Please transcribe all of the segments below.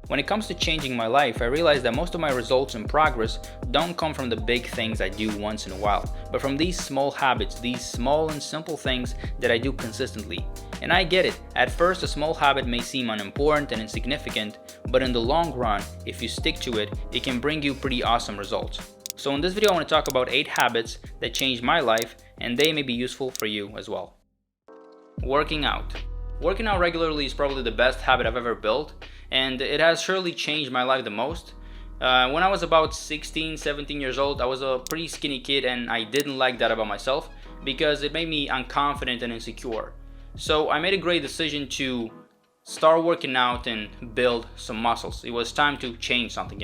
When it comes to changing my life, I realized that most of my results and progress don't come from the big things I do once in a while, but from these small habits, these small and simple things that I do consistently. And I get it, at first a small habit may seem unimportant and insignificant, but in the long run, if you stick to it, it can bring you pretty awesome results. So in this video I want to talk about 8 habits that changed my life, and they may be useful for you as well. Working out. Working out regularly is probably the best habit I've ever built, and it has surely changed my life the most. When I was about 16, 17 years old, I was a pretty skinny kid, and I didn't like that about myself because it made me unconfident and insecure. So I made a great decision to start working out and build some muscles. It was time to change something,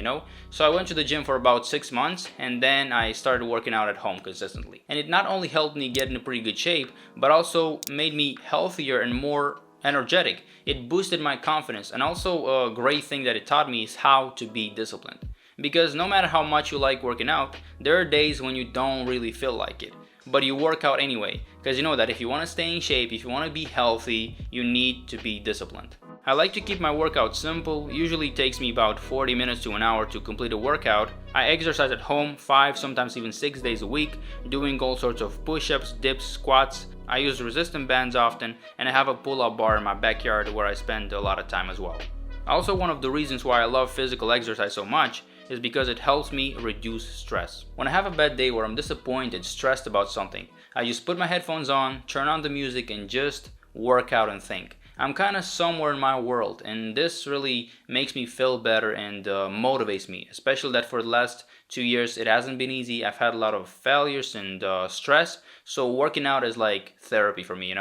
So I went to the gym for about 6 months, and then I started working out at home consistently. And it not only helped me get in a pretty good shape, but also made me healthier and more energetic. It boosted my confidence, and also a great thing that it taught me is how to be disciplined. Because no matter how much you like working out, there are days when you don't really feel like it, but you work out anyway, because you know that if you want to stay in shape, if you want to be healthy, you need to be disciplined. I like to keep my workout simple. Usually it takes me about 40 minutes to an hour to complete a workout. I exercise at home 5, sometimes even 6 days a week, doing all sorts of push-ups, dips, squats. I use resistance bands often, and I have a pull-up bar in my backyard where I spend a lot of time as well. Also, one of the reasons why I love physical exercise so much is because it helps me reduce stress. When I have a bad day where I'm disappointed, stressed about something, I just put my headphones on, turn on the music, and just work out and think. I'm kind of somewhere in my world, and this really makes me feel better and motivates me, especially that for the last 2 years it hasn't been easy. I've had a lot of failures and stress, so working out is like therapy for me,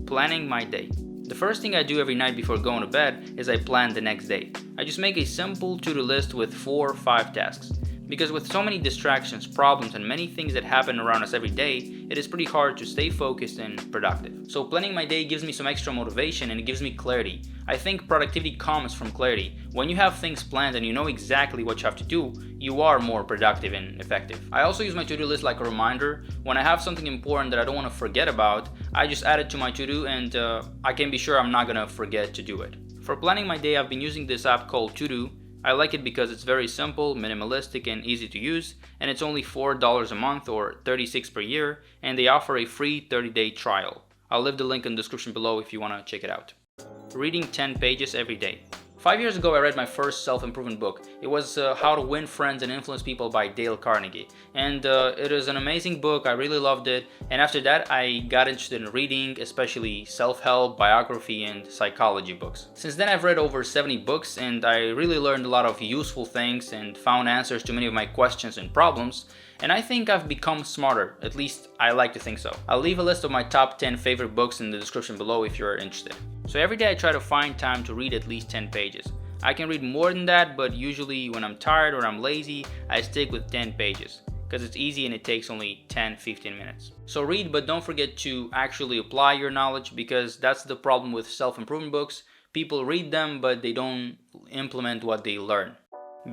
Planning my day. The first thing I do every night before going to bed is I plan the next day. I just make a simple to-do list with 4 or 5 tasks. Because with so many distractions, problems, and many things that happen around us every day, it is pretty hard to stay focused and productive. So planning my day gives me some extra motivation, and it gives me clarity. I think productivity comes from clarity. When you have things planned and you know exactly what you have to do, you are more productive and effective. I also use my to-do list like a reminder. When I have something important that I don't want to forget about, I just add it to my to-do, and I can be sure I'm not gonna forget to do it. For planning my day, I've been using this app called To-Do. I like it because it's very simple, minimalistic, and easy to use, and it's only $4 a month or $36 per year, and they offer a free 30-day trial. I'll leave the link in the description below if you want to check it out. Reading 10 pages every day. 5 years ago, I read my first self-improvement book. It was How to Win Friends and Influence People by Carnegie. And it is an amazing book. I really loved it. And after that, I got interested in reading, especially self-help, biography, and psychology books. Since then, I've read over 70 books, and I really learned a lot of useful things and found answers to many of my questions and problems. And I think I've become smarter. At least I like to think so. I'll leave a list of my top 10 favorite books in the description below if you're interested. So every day I try to find time to read at least 10 pages. I can read more than that, but usually when I'm tired or I'm lazy, I stick with 10 pages. Because it's easy and it takes only 10-15 minutes. So read, but don't forget to actually apply your knowledge, because that's the problem with self-improvement books. People read them, but they don't implement what they learn.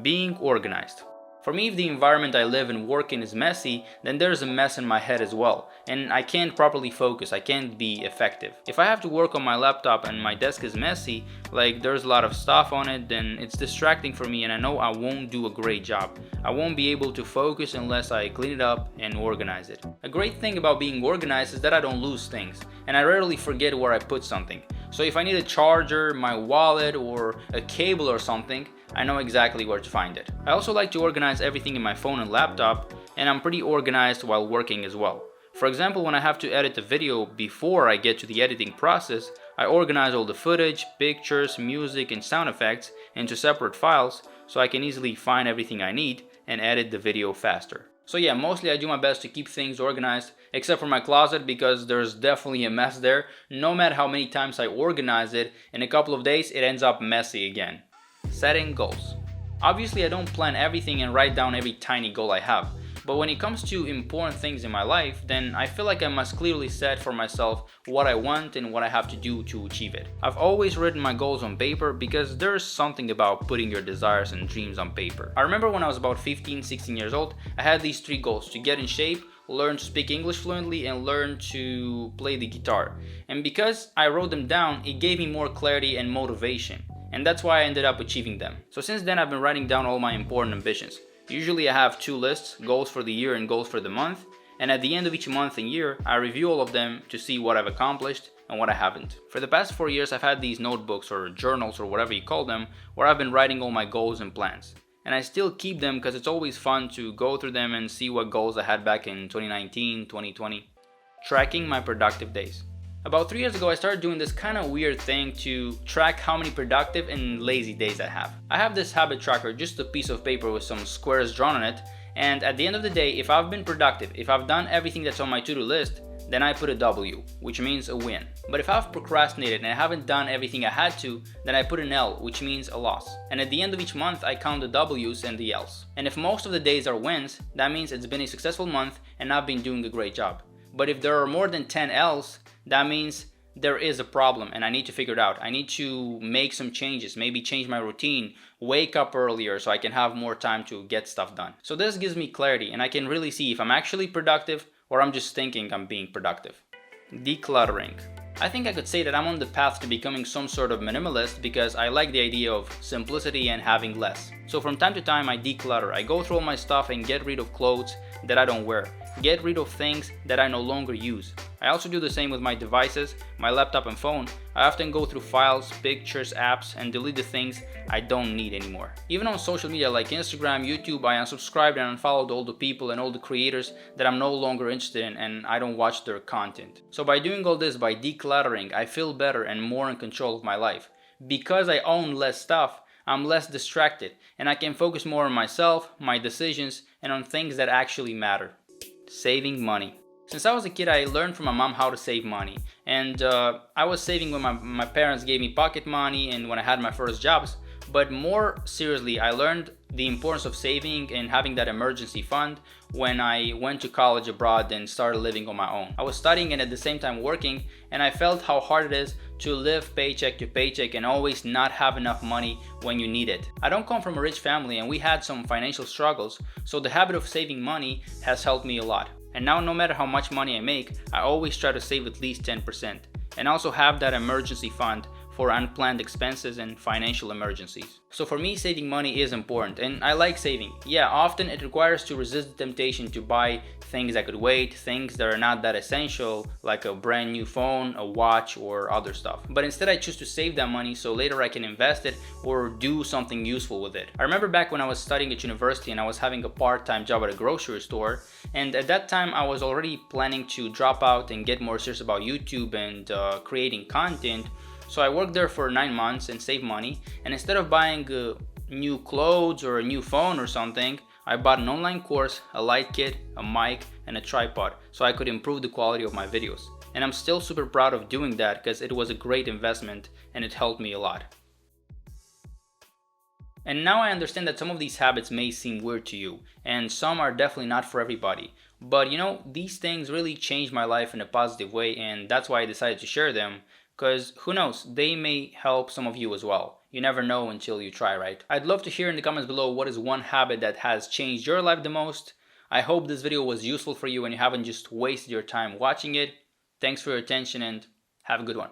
Being organized. For me, if the environment I live and work in is messy, then there's a mess in my head as well, and I can't properly focus, I can't be effective. If I have to work on my laptop and my desk is messy, like there's a lot of stuff on it, then it's distracting for me, and I know I won't do a great job. I won't be able to focus unless I clean it up and organize it. A great thing about being organized is that I don't lose things, and I rarely forget where I put something. So if I need a charger, my wallet, or a cable or something, I know exactly where to find it. I also like to organize everything in my phone and laptop, and I'm pretty organized while working as well. For example, when I have to edit a video before I get to the editing process, I organize all the footage, pictures, music, and sound effects into separate files so I can easily find everything I need and edit the video faster. So yeah, mostly I do my best to keep things organized, except for my closet, because there's definitely a mess there. No matter how many times I organize it, in a couple of days it ends up messy again. Setting goals. Obviously, I don't plan everything and write down every tiny goal I have, but when it comes to important things in my life, then I feel like I must clearly set for myself what I want and what I have to do to achieve it. I've always written my goals on paper because there's something about putting your desires and dreams on paper. I remember when I was about 15-16 years old, I had these 3 goals: to get in shape, learn to speak English fluently, and learn to play the guitar. And because I wrote them down, it gave me more clarity and motivation. and that's why I ended up achieving them. So since then I've been writing down all my important ambitions. Usually I have 2 lists, goals for the year and goals for the month, and at the end of each month and year I review all of them to see what I've accomplished and what I haven't. For the past 4 years I've had these notebooks or journals or whatever you call them where I've been writing all my goals and plans. And I still keep them because it's always fun to go through them and see what goals I had back in 2019, 2020. Tracking my productive days. About 3 years ago I started doing this kind of weird thing to track how many productive and lazy days I have. I have this habit tracker, just a piece of paper with some squares drawn on it, and at the end of the day, if I've been productive, if I've done everything that's on my to-do list, then I put a W, which means a win. But if I've procrastinated and I haven't done everything I had to, then I put an L, which means a loss. And at the end of each month, I count the W's and the L's. And if most of the days are wins, that means it's been a successful month and I've been doing a great job. But if there are more than 10 L's, that means there is a problem and I need to figure it out. I need to make some changes, maybe change my routine, wake up earlier so I can have more time to get stuff done. So this gives me clarity and I can really see if I'm actually productive or I'm just thinking I'm being productive. Decluttering. I think I could say that I'm on the path to becoming some sort of minimalist because I like the idea of simplicity and having less. So from time to time I declutter. I go through all my stuff and get rid of clothes that I don't wear. Get rid of things that I no longer use. I also do the same with my devices, my laptop and phone. I often go through files, pictures, apps, and delete the things I don't need anymore. Even on social media like Instagram, YouTube, I unsubscribed and unfollowed all the people and all the creators that I'm no longer interested in and I don't watch their content. So by doing all this, by decluttering, I feel better and more in control of my life. Because I own less stuff, I'm less distracted and I can focus more on myself, my decisions, and on things that actually matter. Saving money. Since I was a kid, I learned from my mom how to save money, and I was saving when my parents gave me pocket money and when I had my first jobs. But more seriously, I learned the importance of saving and having that emergency fund when I went to college abroad and started living on my own. I was studying and at the same time working, and I felt how hard it is to live paycheck to paycheck and always not have enough money when you need it. I don't come from a rich family and we had some financial struggles, so the habit of saving money has helped me a lot. And now no matter how much money I make, I always try to save at least 10% and also have that emergency fund for unplanned expenses and financial emergencies. So for me, saving money is important and I like saving. Yeah, often it requires to resist the temptation to buy things that could wait, things that are not that essential, like a brand new phone, a watch, or other stuff. But instead I choose to save that money so later I can invest it or do something useful with it. I remember back when I was studying at university and I was having a part-time job at a grocery store, and at that time I was already planning to drop out and get more serious about YouTube and creating content. So I worked there for 9 months and saved money, and instead of buying new clothes or a new phone or something, I bought an online course, a light kit, a mic, and a tripod so I could improve the quality of my videos. And I'm still super proud of doing that because it was a great investment and it helped me a lot. And now I understand that some of these habits may seem weird to you, and some are definitely not for everybody. But you know, these things really changed my life in a positive way, and that's why I decided to share them. Because who knows, they may help some of you as well. You never know until you try, right? I'd love to hear in the comments below what is one habit that has changed your life the most. I hope this video was useful for you and you haven't just wasted your time watching it. Thanks for your attention and have a good one.